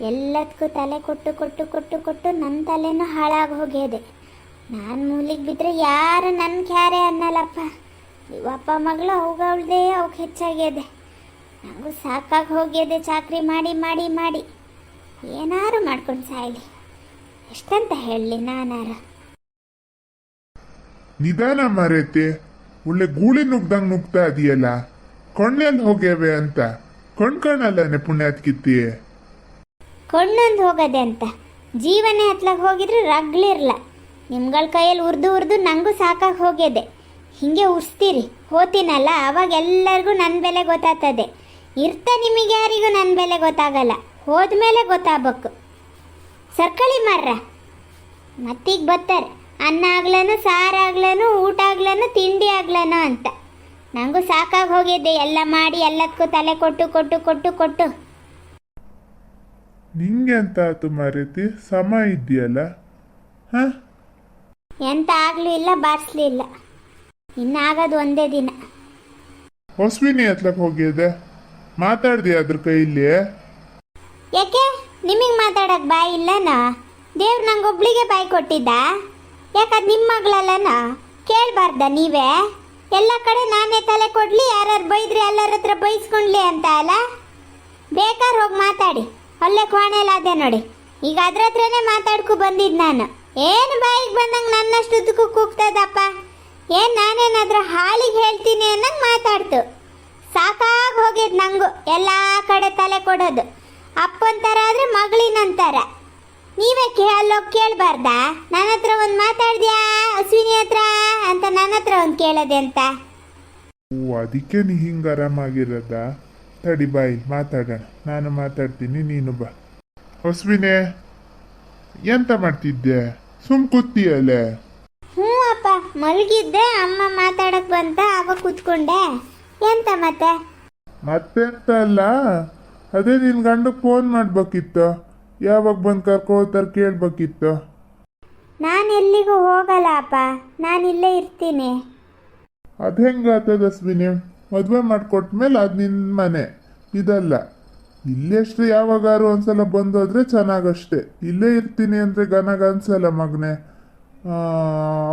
ಎಲ್ಲದಕ್ಕೂ ತಲೆ ಕೊಟ್ಟು ಕೊಟ್ಟು ಕೊಟ್ಟು ಕೊಟ್ಟು ನನ್ನ ತಲೆನೂ ಹಾಳಾಗಿ ಹೋಗ್ಯದೆ. ನಾನು ಮೂಲಿಗೆ ಬಿದ್ದರೆ ಯಾರು ನನ್ನ ಕ್ಯಾರೆ ಅನ್ನಲ್ಲಪ್ಪ. ಇವಪ್ಪ ಮಗಳು ಅವಗಳ್ದೇ ಅವಕ್ಕೆ ಹೆಚ್ಚಾಗ್ಯದೆ. ನನಗೂ ಸಾಕಾಗಿ ಹೋಗ್ಯದೆ ಚಾಕ್ರಿ ಮಾಡಿ ಮಾಡಿ ಮಾಡಿ. ಏನಾರು ಮಾಡ್ಕೊಂಡು ಸಾಯಲಿ, ಎಷ್ಟಂತ ಹೇಳಲಿ ನಾನಾರ. ನಿಧಾನ ಮರೇತಿ, ಒಳ್ಳೆ ಗೂಳಿ ನುಗ್ದಂಗೆ ನುಗ್ತಾ ಇದೆಯಲ್ಲ. ಕಣ್ಣೆಲ್ಲಿ ಹೋಗ್ಯಾವೆ ಅಂತ ಕಣ್ಕಣಲ್ಲನೆ ಪುಣ್ಯಾತ್ಕಿತ್ತಿ. ಕಣ್ಣೊಂದು ಹೋಗದೆ ಅಂತ ಜೀವನೇ ಹತ್ಲಾಗ ಹೋಗಿದ್ರೆ ರಗ್ಲಿರ್ಲ. ನಿಮ್ಗಳ ಕೈಯಲ್ಲಿ ಉರ್ದು ಉರ್ದು ನನಗೂ ಸಾಕಾಗಿ ಹೋಗ್ಯದೆ. ಹಿಂಗೆ ಉರ್ಸ್ತೀರಿ ಹೋತೀನಲ್ಲ, ಅವಾಗ ಎಲ್ಲರಿಗೂ ನನ್ನ ಬೆಲೆ ಗೊತ್ತಾಗ್ತದೆ. ನಿಮಗೆ ಯಾರಿಗೂ ನನ್ನ ಬೆಲೆ ಗೊತ್ತಾಗಲ್ಲ, ಹೋದ್ಮೇಲೆ ಗೊತ್ತಾಗಬೇಕು. ಸರ್ಕಳಿ ಮಾರ್ರ ಮತ್ತೀಗ ಬರ್ತಾರೆ, ಅನ್ನ ಆಗ್ಲನು ಸಾರಾಗ್ಲನು ಊಟ ಆಗ್ಲನು ತಿಂಡಿ ಆಗ್ಲನು ಅಂತ. ನನಗೂ ಸಾಕಾಗಿ ಹೋಗಿದೆ ಎಲ್ಲ ಮಾಡಿ ಎಲ್ಲದಕ್ಕೂ ತಲೆ ಕೊಟ್ಟು ಕೊಟ್ಟು ಕೊಟ್ಟು ಕೊಟ್ಟು. ನಿಂಗೆ ಅಂತ ಆತು ಮಾರೇತಿ, ಸಮ ಇದೆಯಲ್ಲ. ಎಂತ ಆಗ್ಲೂ ಇಲ್ಲ ಬಾರ್ಸ್ಲೂ ಇಲ್ಲ. ಇನ್ನಾಗದು ಒಂದೇ ದಿನ. ಹೊಸ್ವಿನಿ ಹತ್ಲಕ್ ಹೋಗಿದೆ, ಮಾತಾಡ್ದಿ ಅದ್ರ ಕೈಲಿ? ಯಾಕೆ ನಿಮಗೆ ಮಾತಾಡಕ್ ಬಾಯಿ ಇಲ್ಲನಾ? ದೇವ್ರು ನಂಗೊಬ್ಳಿಗೆ ಬಾಯಿ ಕೊಟ್ಟಿದ್ದ? ಯಾಕದ್ ನಿಮ್ಮ ಮಗಳಲ್ಲನ? ಕೇಳಬಾರ್ದ ನೀವೇ? ಎಲ್ಲ ಕಡೆ ನಾನೇ ತಲೆ ಕೊಡ್ಲಿ, ಯಾರು ಬೈದ್ರಿ ಎಲ್ಲರ ಹತ್ರ ಬೈಸ್ಕೊಂಡ್ಲಿ ಅಂತ ಅಲ್ಲ? ಬೇಕಾದ್ರೆ ಹೋಗಿ ಮಾತಾಡಿ, ಅಲ್ಲೇ ಕೋಣೆಲಾದೆ ನೋಡಿ. ಈಗ ಅದ್ರ ಹತ್ರನೇ ಮಾತಾಡ್ಕೊ ಬಂದಿದ್ದು ನಾನು. ಏನು ಬಾಯಿಗೆ ಬಂದಂಗೆ ನನ್ನಷ್ಟುದಕ್ಕೂ ಕೂಗ್ತದಪ್ಪ. ಏನು ನಾನೇನಾದ್ರೂ ಹಾಲಿಗೆ ಹೇಳ್ತೀನಿ ಅನ್ನಂಗೆ ಮಾತಾಡ್ತು. ಸಾಕಾಗಿ ಹೋಗಿದ್ದು ನಂಗೂ ಎಲ್ಲ ಕಡೆ ತಲೆ ಕೊಡೋದು. ಅಪ್ಪಂತರ ಆದರೆ ಮಗಳಿನಂತಾರ. ನೀವೇ ಅಲ್ಲೋಗಿ ಕೇಳಬಾರ್ದಾ? ನನ್ನ ಹತ್ರ ಒಂದು ಮಾತಾಡ್ದ್ಯಾ ಅಶ್ವಿನಿ ಹತ್ರ ಅಂತ ನನ್ನ ಹತ್ರ ಒಂದು ಕೇಳೋದೆ ಅಂತ? ಓ, ಅದಕ್ಕೆ ನೀ ಹಿಂಗೆ ಆರಾಮಾಗಿರೋದ? ತಡಿ ಬಾಯಿ ಮಾತಾಡೋಣ, ನಾನು ಮಾತಾಡ್ತೀನಿ, ನೀನು ಬಾ. ಅಶ್ವಿನೇ, ಎಂತ ಮಾಡ್ತಿದ್ದೆ? ಸುಮ್ ಕೂತೀಯಲ್ಲೇ? ಹ್ಞೂ ಅಪ್ಪ, ಮಲಗಿದ್ದೆ. ಅಮ್ಮ ಮಾತಾಡಕ್ ಬಂತ, ಅವಾಗ ಕೂತ್ಕೊಂಡೆ. ಎಂತ ಮತ್ತೆಂತ ಅಲ್ಲ, ಅದೇ ನಿನ್ ಗಂಡಕ್ಕೆ ಫೋನ್ ಮಾಡ್ಬೇಕಿತ್ತು, ಯಾವಾಗ ಬಂದು ಕರ್ಕೊಳ್ತಾರೆ ಕೇಳ್ಬೇಕಿತ್ತು. ನಾನು ಎಲ್ಲಿಗೂ ಹೋಗಲ್ಲ ಅಪ್ಪ, ನಾನು ಇಲ್ಲೇ ಇರ್ತೀನಿ. ಅದು ಹೆಂಗಾಗ್ತದ ಅಶ್ವಿನಿ? ಮದುವೆ ಮಾಡಿಕೊಟ್ಮೇಲೆ ಅದು ನಿನ್ನ ಮನೆ, ಇದಲ್ಲ. ಇಲ್ಲೆಷ್ಟು ಯಾವಾಗಾರು ಒಂದ್ಸಲ ಬಂದೋದ್ರೆ ಚೆನ್ನಾಗಷ್ಟೆ. ಇಲ್ಲೇ ಇರ್ತೀನಿ ಅಂದರೆ ಗನಗ ಅನ್ಸಲ್ಲ ಮಗನೆ.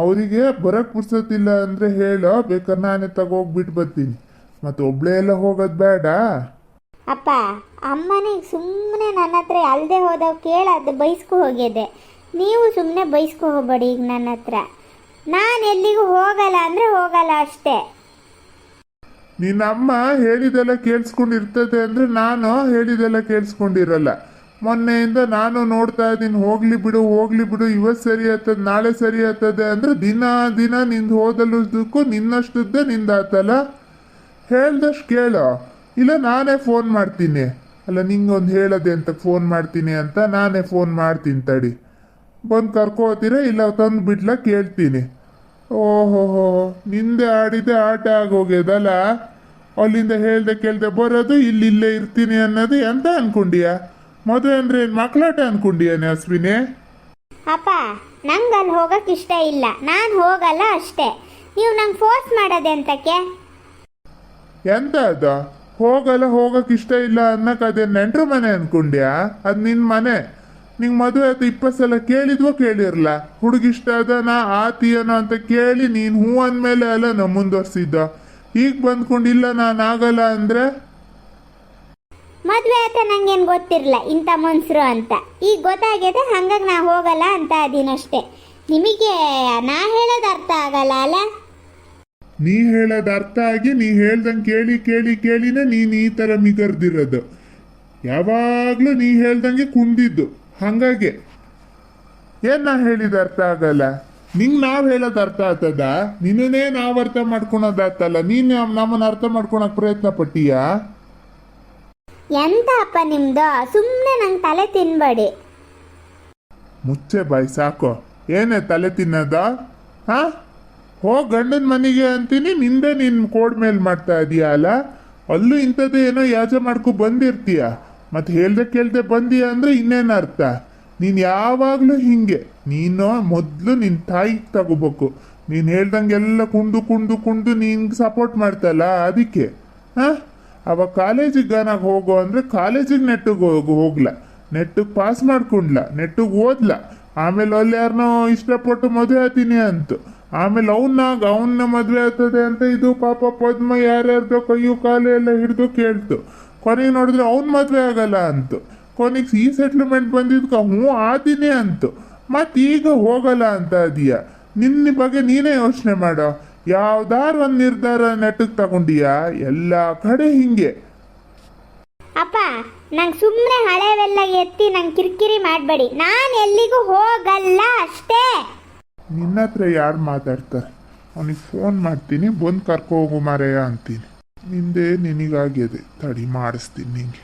ಅವರಿಗೆ ಬರೋಕ್ಕೆ ಪುರ್ಸತ್ತಿಲ್ಲ ಅಂದರೆ ಹೇಳೋ, ಬೇಕಾದ್ರೆ ನಾನೇ ತಗೋಗ್ಬಿಟ್ಟು ಬರ್ತೀನಿ. ಮತ್ತು ಒಬ್ಳೆ ಎಲ್ಲ ಹೋಗೋದು ಬೇಡ. ಅಪ್ಪ, ಅಮ್ಮನಿಗೆ ಸುಮ್ಮನೆ ನನ್ನ ಹತ್ರ ಅಲ್ಲದೆ ಹೋದವು ಕೇಳೋದು ಬೈಸ್ಕೊ ಹೋಗಿದೆ. ನೀವು ಸುಮ್ಮನೆ ಬೈಸ್ಕೊ ಹೋಗ್ಬೇಡಿ ಈಗ ನನ್ನ ಹತ್ರ. ನಾನು ಎಲ್ಲಿಗೂ ಹೋಗಲ್ಲ ಅಂದರೆ ಹೋಗಲ್ಲ ಅಷ್ಟೇ. ನಿನ್ನ ಅಮ್ಮ ಹೇಳಿದೆಲ್ಲ ಕೇಳಿಸ್ಕೊಂಡಿರ್ತದೆ ಅಂದರೆ ನಾನು ಹೇಳಿದೆಲ್ಲ ಕೇಳಿಸ್ಕೊಂಡಿರಲ್ಲ. ಮೊನ್ನೆಯಿಂದ ನಾನು ನೋಡ್ತಾ ಇದ್ದೀನಿ, ಹೋಗ್ಲಿ ಬಿಡು ಹೋಗ್ಲಿ ಬಿಡು, ಇವತ್ತು ಸರಿ ಆಗ್ತದೆ ನಾಳೆ ಸರಿ ಆಗ್ತದೆ ಅಂದರೆ ದಿನ ದಿನ ನಿಂದು ಹೋದಲ್ಲದಕ್ಕೂ ನಿನ್ನಷ್ಟದ್ದೇ ನಿಂದಾತಲ್ಲ. ಹೇಳ್ದಷ್ಟು ಕೇಳೋ, ಇಲ್ಲ ನಾನೇ ಫೋನ್ ಮಾಡ್ತೀನಿ. ಅಲ್ಲ, ನಿಂಗೊಂದು ಹೇಳೋದೆ ಅಂತ ಫೋನ್ ಮಾಡ್ತೀನಿ ಅಂತ ನಾನೇ ಫೋನ್ ಮಾಡ್ತೀನಿ. ತಡಿ, ಬಂದು ಕರ್ಕೋತೀರ ಇಲ್ಲ ತಂದು ಬಿಡ್ಲ ಕೇಳ್ತೀನಿ. ಓಹೋ, ನಿಂದೆ ಆಡಿದೆ ಆಟ ಆಗೋಗ್ಯದಲ್ಲ. ಅಲ್ಲಿಂದ ಹೇಳ್ದೆ ಕೇಳ್ದೆ ಬರೋದು, ಇಲ್ಲೇ ಇರ್ತೀನಿ ಅನ್ನೋದು ಎಂತ ಅನ್ಕೊಂಡಿಯ? ಮದುವೆ ಅಂದ್ರೆ ಮಕ್ಕಳಾಟ ಅನ್ಕೊಂಡಿಯಾನೆ ಅಶ್ವಿನಿ? ಅಪ್ಪ, ನಂಗೆ ಅಲ್ಲಿ ಹೋಗಕ್ಕೆ ಇಷ್ಟ ಇಲ್ಲ, ನಾನು ಹೋಗಲ್ಲ ಅಷ್ಟೇ. ನೀವು ನಂಗೆ ಫೋರ್ಸ್ ಮಾಡೋದೆ ಅಂತಕ್ಕೆ? ಎಂತ ಅದು ಹೋಗಲ್ಲ, ಹೋಗಕ್ಕೆ ಇಷ್ಟ ಇಲ್ಲ ಅನ್ನಕ್ಕೆ ಅದೇ ನೆಂಟ್ರ ಮನೆ ಅನ್ಕೊಂಡ್ಯಾ? ಅದು ನಿನ್ನ ಮನೆ. ನಿಂಗೆ ಮದುವೆ ಆಯ್ತು 20 ಸಲ ಕೇಳಿದ್ವೋ ಕೇಳಿರಲ್ಲ, ಹುಡುಗಿಷ್ಟ ಅದ ನಾ ಆತೀಯನೋ ಅಂತ ಕೇಳಿ ನೀನು ಹೂ ಅಂದಮೇಲೆ ಅಲ್ಲ ನಾವು ಮುಂದುವರ್ಸಿದ್ದ. ಈಗ ಬಂದ್ಕೊಂಡಿಲ್ಲ ನಾನು ಆಗಲ್ಲ ಅಂದರೆ? ಮದುವೆ ಆಯ್ತಾ ನಂಗೇನು ಗೊತ್ತಿರಲ್ಲ ಇಂಥ ಮನ್ಸರು ಅಂತ. ಈಗ ಗೊತ್ತಾಗಿದೆ, ಹಂಗಾಗಿ ನಾ ಹೋಗಲ್ಲ ಅಂತ ಅದೀನಷ್ಟೇ. ನಿಮಗೆ ನಾ ಹೇಳೋದು ಅರ್ಥ ಆಗಲ್ಲ ಅಲ್ಲ? ನೀ ಹೇಳೋದು ಅರ್ಥ ಆಗಿ ನೀ ಹೇಳ್ದಂಗೆ ಕೇಳಿ ಕೇಳಿ ಕೇಳಿನೇ ನೀನು ಈ ಥರ ಮಿಗರ್ದಿರೋದು. ಯಾವಾಗಲೂ ನೀ ಹೇಳ್ದಂಗೆ ಕುಂದಿದ್ದು. ಹಾಗಾಗಿ ಏನು ನಾ ಹೇಳಿದ ಅರ್ಥ ಆಗಲ್ಲ? ನಿಂಗೆ ನಾವು ಹೇಳೋದು ಅರ್ಥ ಆಗ್ತದ? ನಿನ್ನೇ ನಾವು ಅರ್ಥ ಮಾಡ್ಕೊಳೋದಾಗ್ತಲ್ಲ. ನೀನು ನಮ್ಮನ್ನು ಅರ್ಥ ಮಾಡ್ಕೊಳಕ್ಕೆ ಪ್ರಯತ್ನ ಪಟ್ಟೀಯಾ? ಎಂತ ಅಪ್ಪ ನಿಮ್ದು? ಸುಮ್ಮನೆ ನಂಗೆ ತಲೆ ತಿನ್ಬೇಡಿ. ಮುಚ್ಚೆ ಬಾಯಿ ಸಾಕು. ಏನೇ ತಲೆ ತಿನ್ನೋದ? ಹೋಗಿ ಗಂಡನ ಮನೆಗೆ ಅಂತೀನಿ, ನಿಂದೆ ನಿನ್ನ ಕೋಡ್ ಮೇಲೆ ಮಾಡ್ತಾ ಇದೀಯ ಅಲ್ಲ. ಅಲ್ಲೂ ಇಂಥದ್ದೇ ಏನೋ ಯಾಜ ಮಾಡ್ಕೊ ಬಂದಿರ್ತೀಯ. ಮತ್ತು ಹೇಳ್ದೆ ಕೇಳ್ದೆ ಬಂದೀಯ ಅಂದರೆ ಇನ್ನೇನು ಅರ್ಥ? ನೀನು ಯಾವಾಗಲೂ ಹಿಂಗೆ. ನೀನು ಮೊದಲು ನಿನ್ನ ತಾಯಿಗೆ ತಗೋಬೇಕು. ನೀನು ಹೇಳ್ದಂಗೆಲ್ಲ ಕುಂದು ಕುಂದು ಕುಂದು ನಿನ್ಗೆ ಸಪೋರ್ಟ್ ಮಾಡ್ತಲ್ಲ, ಅದಕ್ಕೆ. ಅವಾಗ ಕಾಲೇಜಿಗೆ ಗನಾಗ ಹೋಗೋ ಅಂದರೆ ಕಾಲೇಜಿಗೆ ನೆಟ್ಟಿಗೆ ಹೋಗ್ಲ. ನೆಟ್ಟಿಗೆ ಪಾಸ್ ಮಾಡ್ಕೊಂಡ್ಲ, ನೆಟ್ಟಿಗೆ ಓದ್ಲ, ಆಮೇಲೆ ಅಲ್ಲಿ ಯಾರನ್ನೋ ಇಷ್ಟಪಟ್ಟು ಮದುವೆ ಆತೀನಿ ಅಂತು. ಆಮೇಲೆ ಅವನ್ನ ಮದುವೆ ಆಗ್ತದೆ ಅಂತ ಇದು ಪಾಪ ಪದ್ಮ ಯಾರ್ಯಾರ್ದೋ ಕೈಯು ಕಾಲು ಎಲ್ಲ ಹಿಡಿದು ಕೇಳ್ತು. ಕೊನೆಗೆ ನೋಡಿದ್ರೆ ಅವ್ನು ಮದುವೆ ಆಗಲ್ಲ ಅಂತು. ಕೊನೆಗೆ ಈ ಸೆಟ್ಲ್ಮೆಂಟ್ ಬಂದಿದ್ಕ ಹ್ಞೂ ಆತೀನಿ ಅಂತು. ಮತ್ತೀಗ ಹೋಗಲ್ಲ ಅಂತ ಅದೀಯ. ನಿನ್ನ ಬಗ್ಗೆ ನೀನೇ ಯೋಚನೆ ಮಾಡೋ. ಯಾವ್ದಾರು ಒಂದು ನಿರ್ಧಾರ ನೆಟ್ಟಿಗೆ ತಗೊಂಡಿಯಾ? ಎಲ್ಲ ಕಡೆ ಹಿಂಗೆ. ಅಪ್ಪ ನಂಗೆ ಸುಮ್ಮನೆ ಹಳೆವೆಲ್ಲ ಎತ್ತಿ ನಂಗೆ ಕಿರಿಕಿರಿ ಮಾಡಬೇಡಿ. ನಾನು ಎಲ್ಲಿಗೂ ಹೋಗಲ್ಲ ಅಷ್ಟೇ. ನಿನ್ನ ಹತ್ರ ಯಾರು ಮಾತಾಡ್ತಾರೆ? ಅವನಿಗೆ ಫೋನ್ ಮಾಡ್ತೀನಿ, ಬಂದು ಕರ್ಕೊ ಹೋಗು ಮಾರಯ್ಯ ಅಂತೀನಿ. ನಿಂದೇ ನಿನಗಾಗಿದೆ, ತಡಿ ಮಾಡಿಸ್ತೀನಿ ನಿಂಗೆ.